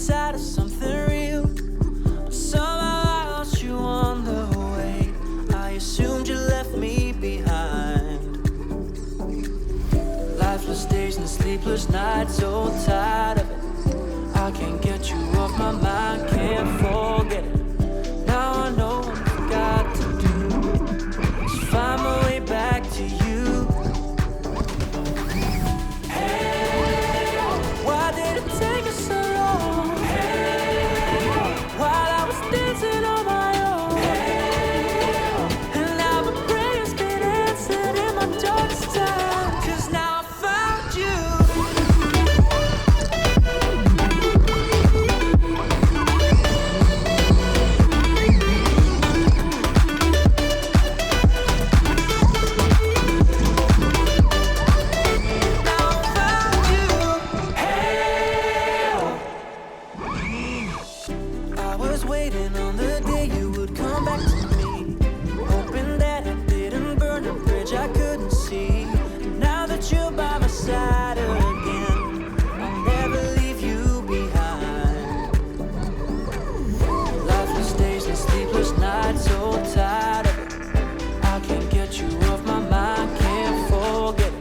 inside of something real. But somehow I lost you on the way. I assumed you left me behind. Lifeless days and sleepless nights, so tired of it. I can't get you off my mind, can't forget it. Now I know what I've got to do is find my way back to you. Hey, why did it take us so long? Hey, while I was dancing on my own. Hey, and now my prayers been answered in my darkest time. 'Cause now I found you. Waiting on the day you would come back to me, hoping that I didn't burn the bridge I couldn't see. Now that you're by my side again, I'll never leave you behind. Lifeless days and sleepless nights, so tired of it. I can't get you off my mind, can't forget it.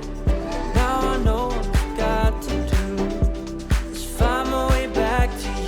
Now I know what I've got to do is find my way back to you.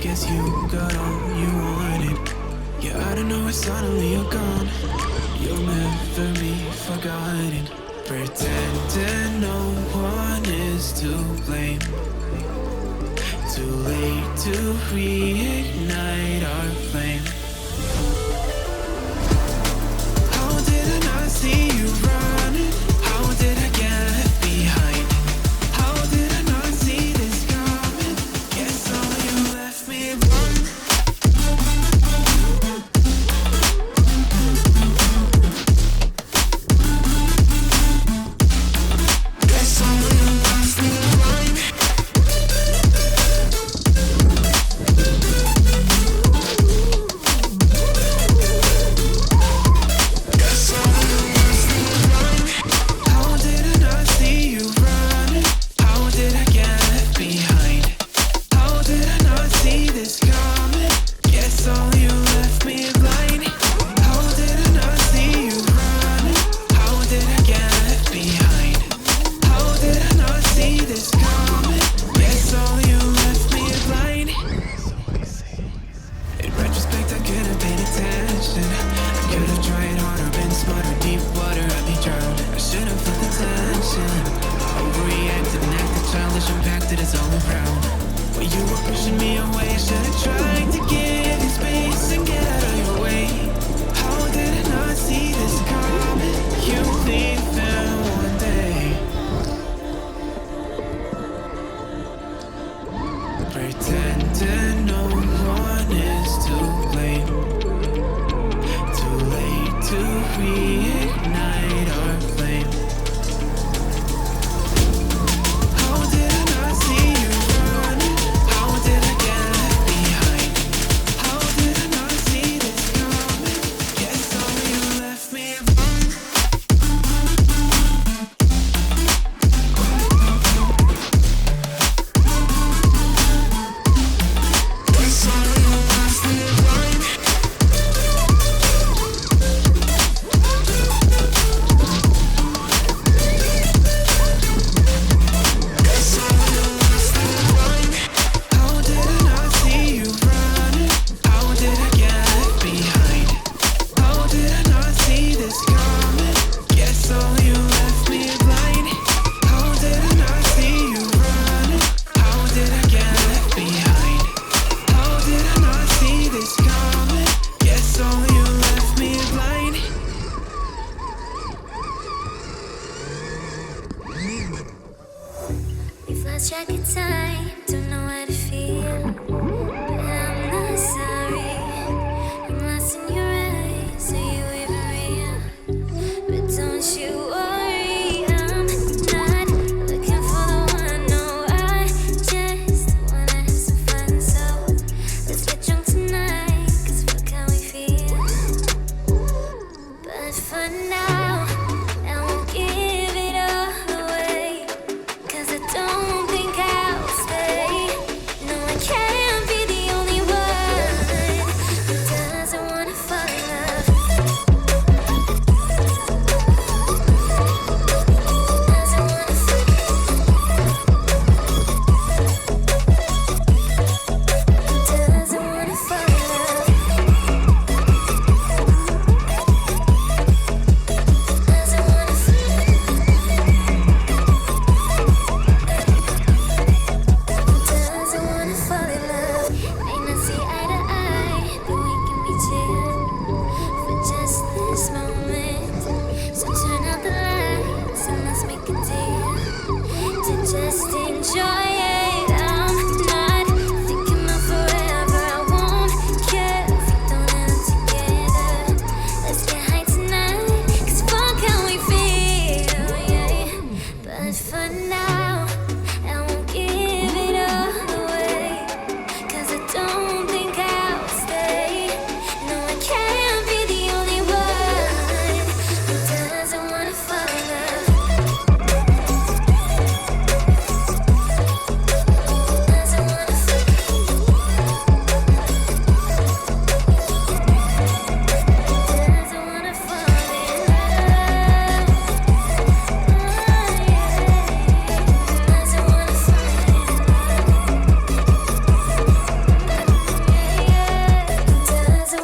Guess you got all you wanted. Yeah, I don't know why suddenly you're gone. You'll never be forgotten. Pretending no one is to blame. Too late to reignite our flame. How did I not see you running? How did I get left behind? How did I not see this coming? Guess all you left me alone. Guess all you left me alone. Guess all you left me alone. How did I not see you running? How did I get left behind? How did I not see this coming? Guess all you left me blind. How did I not see you running? How did I get left behind? How did I not see this coming? Guess all you left me blind. In retrospect, I could have paid attention. I could have tried harder, been smarter. Deep water, I'd be drowned. I should have felt the tension. Overreacted and acted childish, impacted us all around. When you were pushing me away, I should have tried to give you space and get out of your way. How did I not see this coming? You leaving one day. Pretending no one is to blame. Too late to reignite